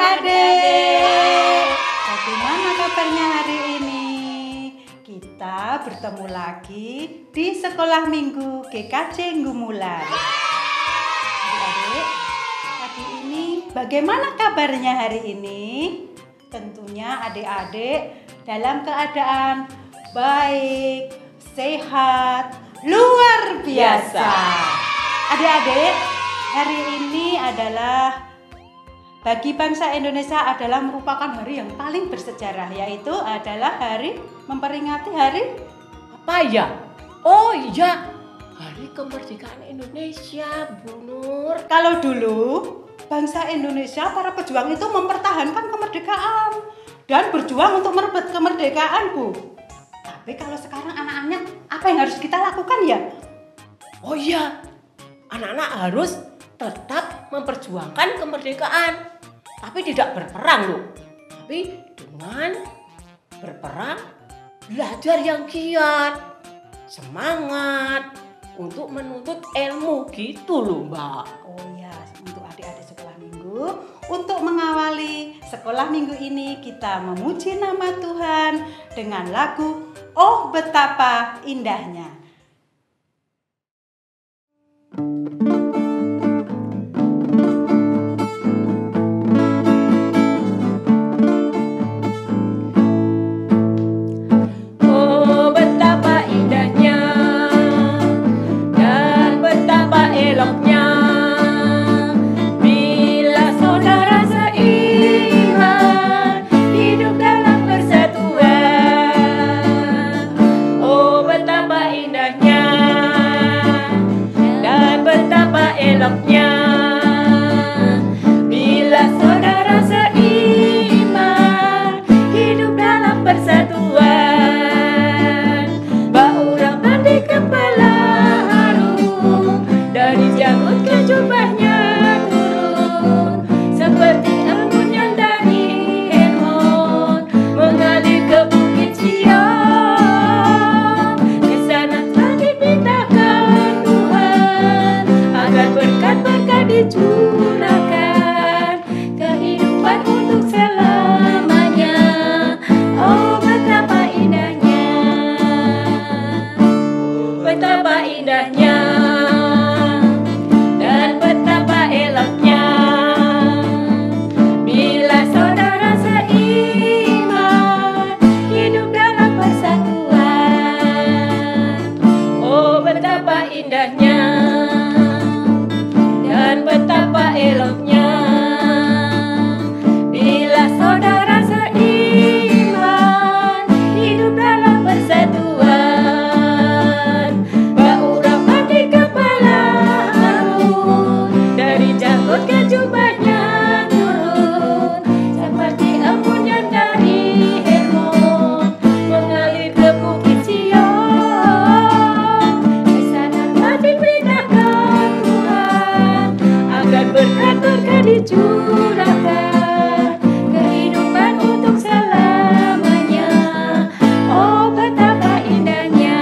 adik-adik, bagaimana kabarnya hari ini? Kita bertemu lagi di Sekolah Minggu GKJ Gumulan. Adik-adik, pagi ini bagaimana kabarnya hari ini? Tentunya adik-adik dalam keadaan baik, sehat, luar biasa. Adik-adik, hari ini adalah bagi bangsa Indonesia adalah merupakan hari yang paling bersejarah, yaitu adalah hari memperingati hari apa ya? Oh iya, hari kemerdekaan Indonesia, Bu Nur. Kalau dulu bangsa Indonesia, para pejuang itu mempertahankan kemerdekaan dan berjuang untuk merebut kemerdekaan, Bu. Tapi kalau sekarang anak-anak, apa yang harus kita lakukan ya? Oh iya, anak-anak harus tetap memperjuangkan kemerdekaan, tapi tidak berperang loh. Tapi dengan berperang, belajar yang giat, semangat untuk menuntut ilmu gitu loh, Mbak. Oh ya, untuk adik-adik sekolah minggu, untuk mengawali sekolah minggu ini kita memuji nama Tuhan dengan lagu Oh Betapa Indahnya. Oh betapa indahnya dan betapa eloknya bila saudara seiman hidup dalam persatuan. Oh betapa indahnya dan betapa eloknya bila saudara seiman hidup dalam persatuan. Bauran di kepala harum, dari janggut ke jubahnya turun, seperti embun yang dari Hermon mengalir ke bukit Sion. Di sana telah dipindahkan Tuhan agar berkat-berkat dicurahkan, kehidupan untuk selamanya. Oh betapa indahnya, betapa indahnya dan betapa eloknya bila saudara seiman hidup dalam persatuan. Oh betapa indahnya dan betapa eloknya bila saudara seiman hidup dalam persatuan. Bauran di kepala harum, dari janggut ke jubahnya turun, seperti embun yang dari Hermon mengalir ke bukit Sion. Di sana telah dipindahkan Tuhan agar berkat-berkat dicurahkan, kehidupan untuk selamanya. Oh betapa indahnya.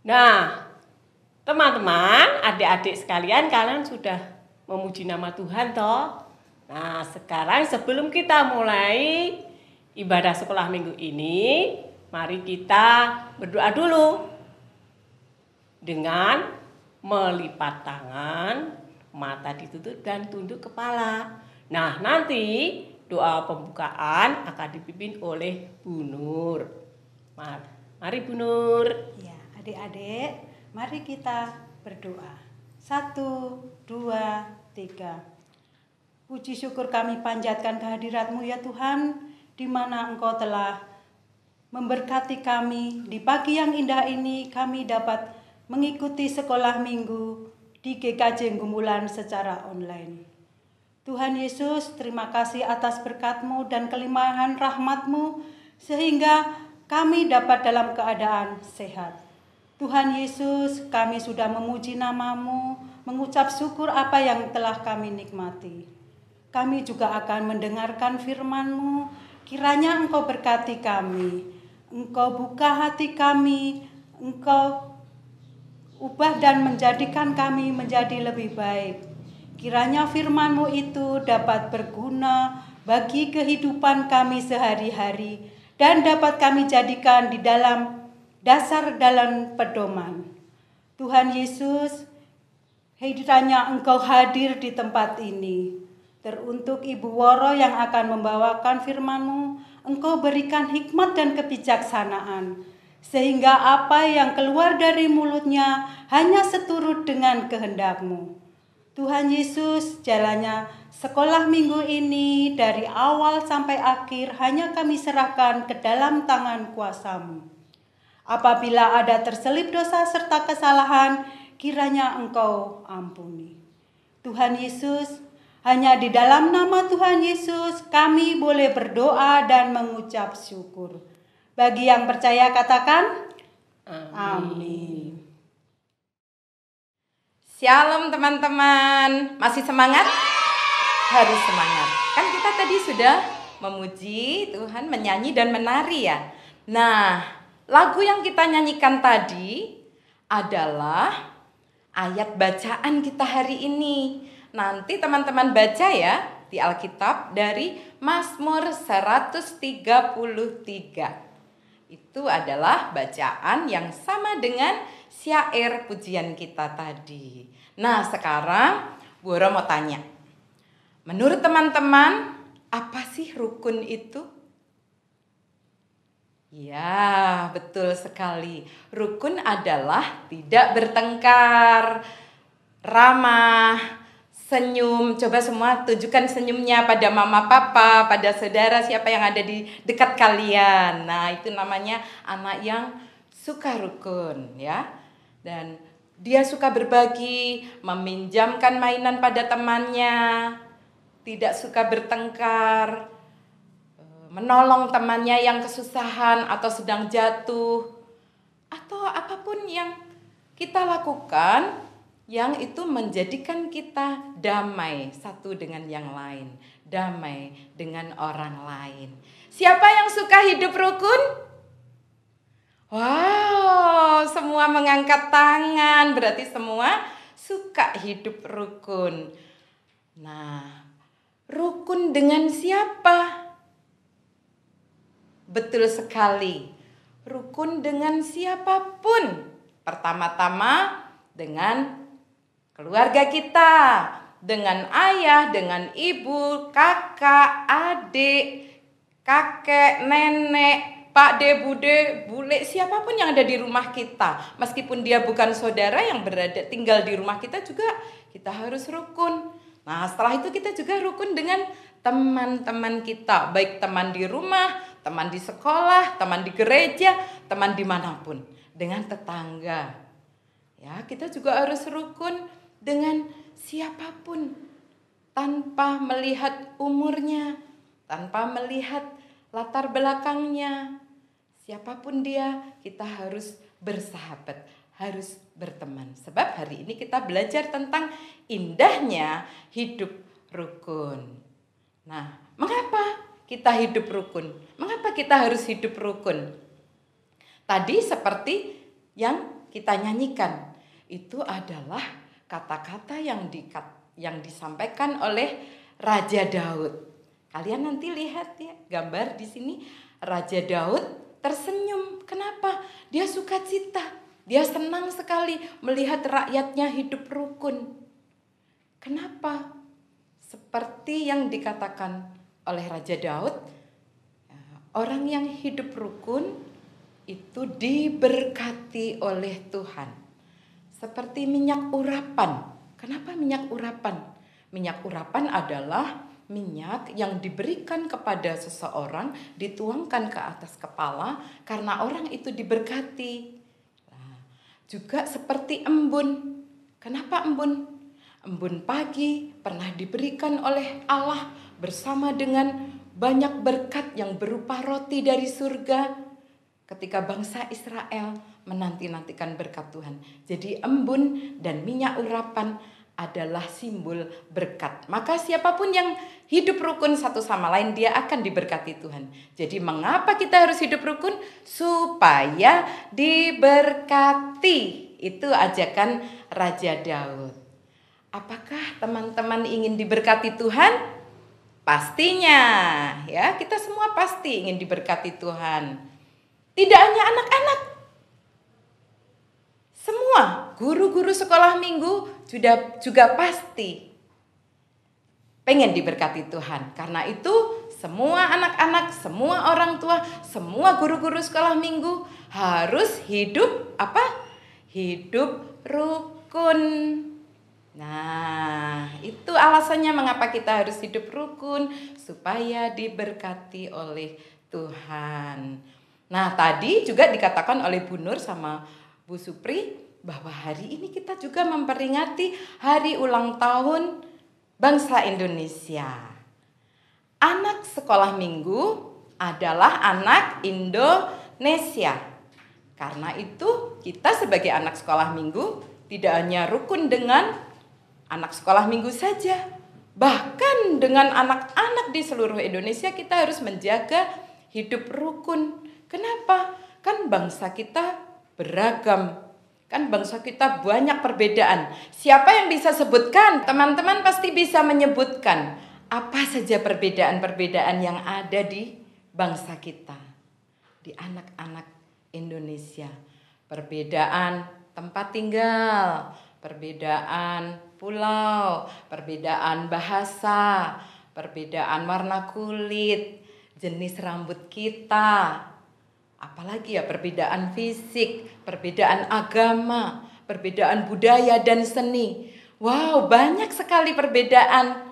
Nah, teman-teman, adik-adik sekalian, kalian sudah memuji nama Tuhan toh? Nah, sekarang sebelum kita mulai ibadah sekolah minggu ini, mari kita berdoa dulu dengan melipat tangan, mata ditutup dan tunduk kepala. Nah, nanti doa pembukaan akan dipimpin oleh Bu Nur. Mari Bu Nur. Ya, adik-adik, mari kita berdoa. 1, 2, 3. Puji syukur kami panjatkan kehadirat-Mu ya Tuhan, di mana Engkau telah memberkati kami. Di pagi yang indah ini kami dapat mengikuti sekolah minggu di GKJ Gumulan secara online. Tuhan Yesus, terima kasih atas berkat-Mu dan kelimpahan rahmat-Mu sehingga kami dapat dalam keadaan sehat. Tuhan Yesus, kami sudah memuji nama-Mu, mengucap syukur apa yang telah kami nikmati. Kami juga akan mendengarkan firman-Mu, kiranya Engkau berkati kami, Engkau buka hati kami, Engkau ubah dan menjadikan kami menjadi lebih baik. Kiranya firman-Mu itu dapat berguna bagi kehidupan kami sehari-hari dan dapat kami jadikan di dalam dasar dalam pedoman. Tuhan Yesus, kiranya Engkau hadir di tempat ini. Teruntuk Ibu Woro yang akan membawakan firman-Mu, Engkau berikan hikmat dan kebijaksanaan, sehingga apa yang keluar dari mulutnya hanya seturut dengan kehendak-Mu. Tuhan Yesus, jalannya sekolah minggu ini dari awal sampai akhir hanya kami serahkan ke dalam tangan kuasa-Mu. Apabila ada terselip dosa serta kesalahan, kiranya Engkau ampuni. Tuhan Yesus, hanya di dalam nama Tuhan Yesus kami boleh berdoa dan mengucap syukur. Bagi yang percaya katakan, amin. Shalom teman-teman, masih semangat? Harus semangat. Kan kita tadi sudah memuji Tuhan, menyanyi dan menari ya. Nah, lagu yang kita nyanyikan tadi adalah ayat bacaan kita hari ini. Nanti teman-teman baca ya di Alkitab dari Mazmur 133. Itu adalah bacaan yang sama dengan syair pujian kita tadi. Nah, sekarang Bu Oro mau tanya. Menurut teman-teman, apa sih rukun itu? Ya, betul sekali. Rukun adalah tidak bertengkar, ramah, senyum. Coba semua tunjukkan senyumnya pada mama papa, pada saudara siapa yang ada di dekat kalian. Nah, itu namanya anak yang suka rukun ya. Dan dia suka berbagi, meminjamkan mainan pada temannya, tidak suka bertengkar, menolong temannya yang kesusahan atau sedang jatuh, atau apapun yang kita lakukan yang itu menjadikan kita damai satu dengan yang lain, damai dengan orang lain. Siapa yang suka hidup rukun? Wow, semua mengangkat tangan, berarti semua suka hidup rukun. Nah, rukun dengan siapa? Betul sekali, rukun dengan siapapun. Pertama-tama dengan keluarga kita, dengan ayah, dengan ibu, kakak, adik, kakek, nenek, pak de, bude, bule, siapapun yang ada di rumah kita. Meskipun dia bukan saudara yang berada tinggal di rumah kita juga, kita harus rukun. Nah, setelah itu kita juga rukun dengan teman-teman kita, baik teman di rumah, teman di sekolah, teman di gereja, teman dimanapun, dengan tetangga. Ya, kita juga harus rukun dengan siapapun, tanpa melihat umurnya, tanpa melihat latar belakangnya. Siapapun dia, kita harus bersahabat, harus berteman. Sebab hari ini kita belajar tentang indahnya hidup rukun. Nah, mengapa kita hidup rukun? Mengapa kita harus hidup rukun? Tadi seperti yang kita nyanyikan, itu adalah kata-kata yang disampaikan oleh Raja Daud. Kalian nanti lihat ya gambar di sini, Raja Daud tersenyum. Kenapa? Dia sukacita. Dia senang sekali melihat rakyatnya hidup rukun. Kenapa? Seperti yang dikatakan oleh Raja Daud, orang yang hidup rukun itu diberkati oleh Tuhan. Seperti minyak urapan. Kenapa minyak urapan? Minyak urapan adalah minyak yang diberikan kepada seseorang, dituangkan ke atas kepala karena orang itu diberkati. Nah, juga seperti embun. Kenapa embun? Embun pagi pernah diberikan oleh Allah bersama dengan banyak berkat yang berupa roti dari surga ketika bangsa Israel menanti-nantikan berkat Tuhan. Jadi embun dan minyak urapan adalah simbol berkat. Maka siapapun yang hidup rukun satu sama lain, dia akan diberkati Tuhan. Jadi mengapa kita harus hidup rukun? Supaya diberkati. Itu ajakan Raja Daud. Apakah teman-teman ingin diberkati Tuhan? Pastinya, ya, kita semua pasti ingin diberkati Tuhan. Tidak hanya anak-anak, semua guru-guru sekolah minggu juga pasti pengen diberkati Tuhan. Karena itu semua anak-anak, semua orang tua, semua guru-guru sekolah minggu harus hidup apa? Hidup rukun. Nah, itu alasannya mengapa kita harus hidup rukun, supaya diberkati oleh Tuhan. Nah, tadi juga dikatakan oleh Bu Nur sama Bu Supri bahwa hari ini kita juga memperingati hari ulang tahun bangsa Indonesia. Anak sekolah minggu adalah anak Indonesia. Karena itu kita sebagai anak sekolah minggu tidak hanya rukun dengan anak sekolah minggu saja, bahkan dengan anak-anak di seluruh Indonesia kita harus menjaga hidup rukun. Kenapa? Kan bangsa kita beragam, kan bangsa kita banyak perbedaan. Siapa yang bisa sebutkan? Teman-teman pasti bisa menyebutkan apa saja perbedaan-perbedaan yang ada di bangsa kita, di anak-anak Indonesia. Perbedaan tempat tinggal, perbedaan pulau, perbedaan bahasa, perbedaan warna kulit, jenis rambut kita, apalagi ya perbedaan fisik, perbedaan agama, perbedaan budaya dan seni. Wow, banyak sekali perbedaan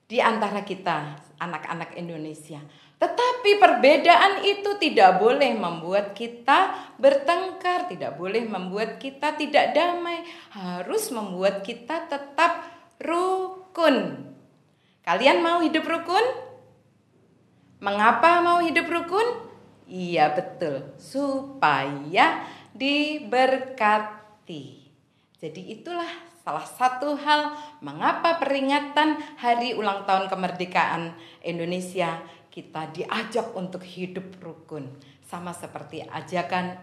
di antara kita, anak-anak Indonesia. Tetapi perbedaan itu tidak boleh membuat kita bertengkar, tidak boleh membuat kita tidak damai, harus membuat kita tetap rukun. Kalian mau hidup rukun? Mengapa mau hidup rukun? Iya betul, supaya diberkati. Jadi itulah salah satu hal mengapa peringatan hari ulang tahun kemerdekaan Indonesia kita diajak untuk hidup rukun. Sama seperti ajakan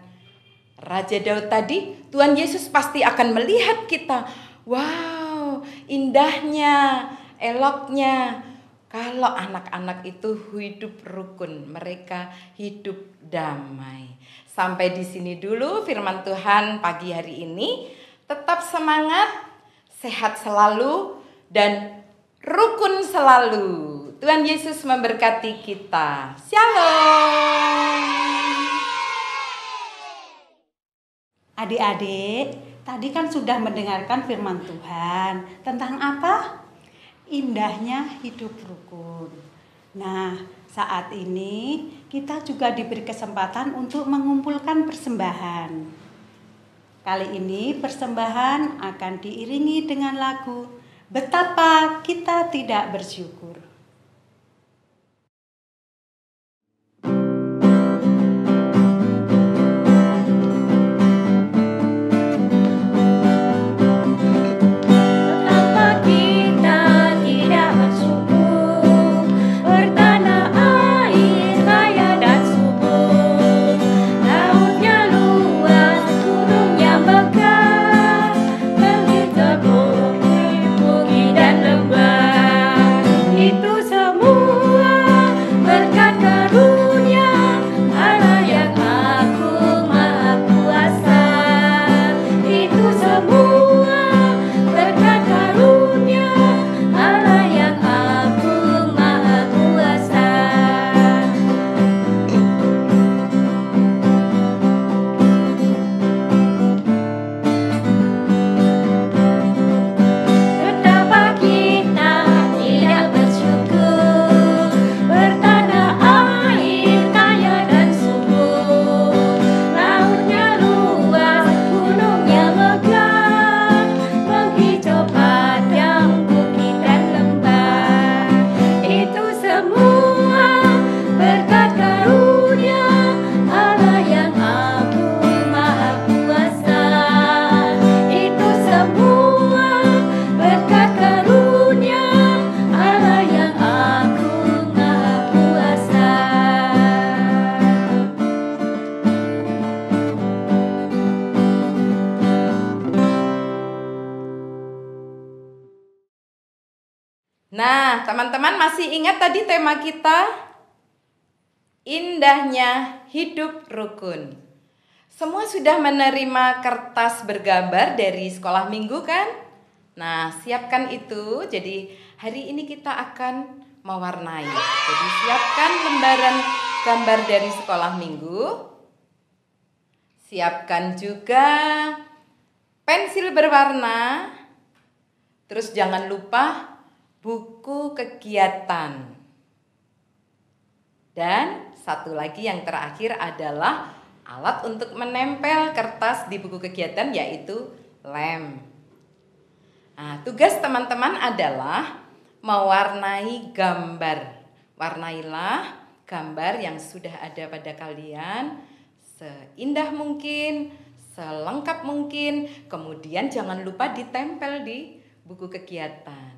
Raja Daud tadi, Tuhan Yesus pasti akan melihat kita. Wow, indahnya, eloknya kalau anak-anak itu hidup rukun, mereka hidup damai. Sampai di sini dulu firman Tuhan pagi hari ini. Tetap semangat, sehat selalu, dan rukun selalu. Tuhan Yesus memberkati kita. Shalom. Adik-adik, tadi kan sudah mendengarkan firman Tuhan. Tentang apa? Indahnya hidup rukun. Nah, saat ini kita juga diberi kesempatan untuk mengumpulkan persembahan. Kali ini persembahan akan diiringi dengan lagu Betapa Kita Tidak Bersyukur. Nah, teman-teman masih ingat tadi tema kita? Indahnya hidup rukun. Semua sudah menerima kertas bergambar dari sekolah minggu kan? Nah, siapkan itu. Jadi hari ini kita akan mewarnai. Jadi siapkan lembaran gambar dari sekolah minggu. Siapkan juga pensil berwarna. Terus jangan lupa buku kegiatan. Dan satu lagi yang terakhir adalah alat untuk menempel kertas di buku kegiatan, yaitu lem. Nah, tugas teman-teman adalah mewarnai gambar. Warnailah gambar yang sudah ada pada kalian seindah mungkin, selengkap mungkin. Kemudian jangan lupa ditempel di buku kegiatan.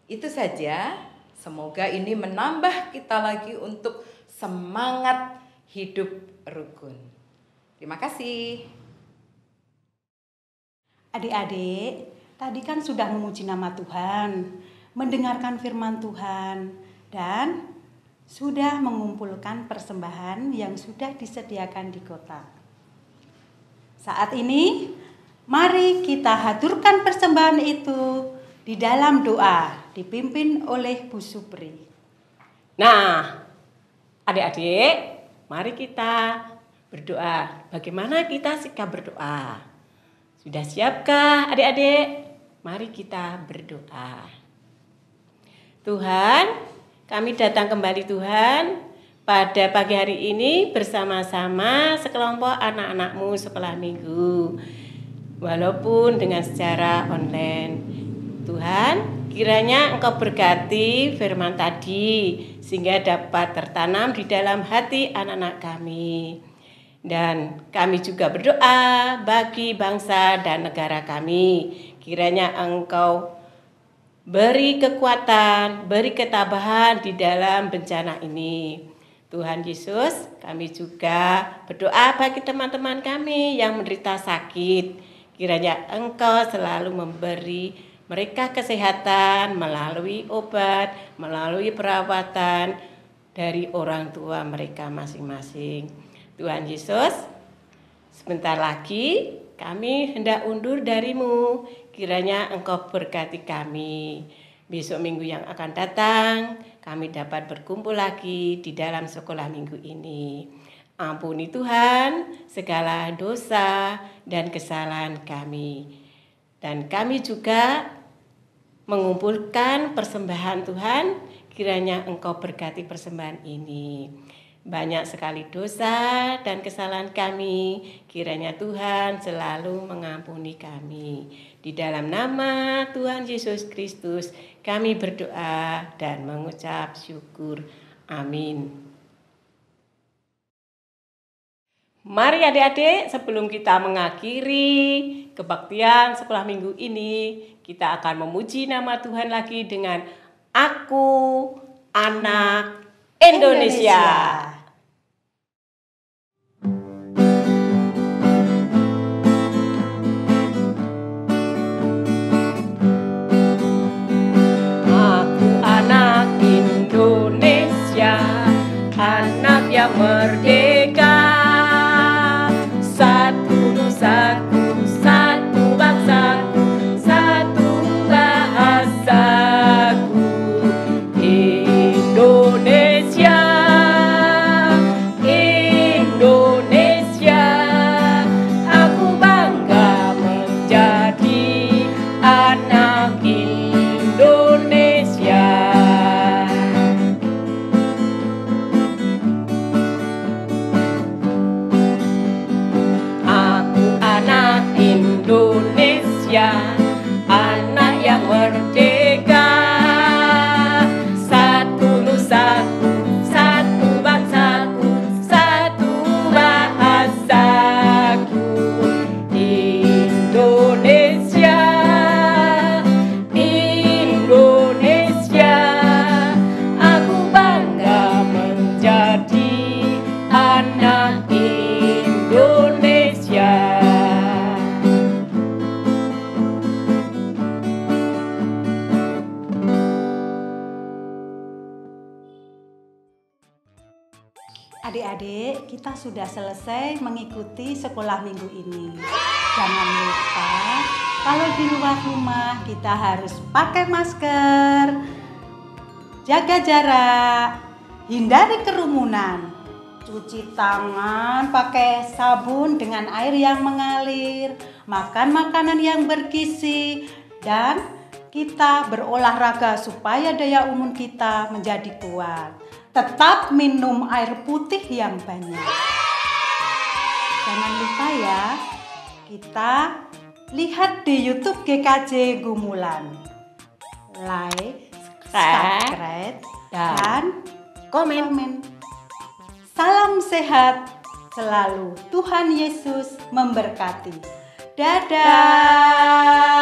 Itu saja. Semoga ini menambah kita lagi untuk semangat hidup rukun. Terima kasih. Adik-adik, tadi kan sudah memuji nama Tuhan, mendengarkan firman Tuhan, dan sudah mengumpulkan persembahan yang sudah disediakan di kota. Saat ini, mari kita haturkan persembahan itu di dalam doa, dipimpin oleh Bu Supri. Nah, adik-adik, mari kita berdoa. Bagaimana kita sikap berdoa? Sudah siapkah adik-adik? Mari kita berdoa. Tuhan, kami datang kembali Tuhan pada pagi hari ini bersama-sama sekelompok anak-anak-Mu sekolah minggu. Walaupun dengan secara online. Tuhan, kiranya Engkau berkati firman tadi sehingga dapat tertanam di dalam hati anak-anak kami. Dan kami juga berdoa bagi bangsa dan negara kami. Kiranya Engkau beri kekuatan, beri ketabahan di dalam bencana ini. Tuhan Yesus, kami juga berdoa bagi teman-teman kami yang menderita sakit. Kiranya Engkau selalu memberi mereka kesehatan melalui obat, melalui perawatan dari orang tua mereka masing-masing. Tuhan Yesus, sebentar lagi kami hendak undur dari-Mu. Kiranya Engkau berkati kami. Besok minggu yang akan datang, kami dapat berkumpul lagi di dalam sekolah minggu ini. Ampuni Tuhan segala dosa dan kesalahan kami. Dan kami juga mengumpulkan persembahan Tuhan, kiranya Engkau berkati persembahan ini. Banyak sekali dosa dan kesalahan kami, kiranya Tuhan selalu mengampuni kami. Di dalam nama Tuhan Yesus Kristus, kami berdoa dan mengucap syukur. Amin. Mari adik-adik, sebelum kita mengakhiri kebaktian sekolah minggu ini, kita akan memuji nama Tuhan lagi dengan Aku Anak Indonesia. Aku anak Indonesia, anak yang merdeka. Satu nusaku, satu bangsaku, satu bahasaku. Indonesia, Indonesia, aku bangga menjadi anak Indonesia. Indonesia, anak yang merdeka. Satu nusaku, satu bangsaku, satu bahasaku. Indonesia, Indonesia, aku bangga menjadi anak Indonesia. Adik-adik, kita sudah selesai mengikuti sekolah minggu ini. Jangan lupa, kalau di luar rumah kita harus pakai masker, jaga jarak, hindari kerumunan, cuci tangan pakai sabun dengan air yang mengalir, makan makanan yang bergizi, dan kita berolahraga supaya daya imun kita menjadi kuat. Tetap minum air putih yang banyak. Jangan lupa ya, kita lihat di YouTube GKJ Gumulan. Like, subscribe, dan komen. Salam sehat selalu. Tuhan Yesus memberkati. Dadah.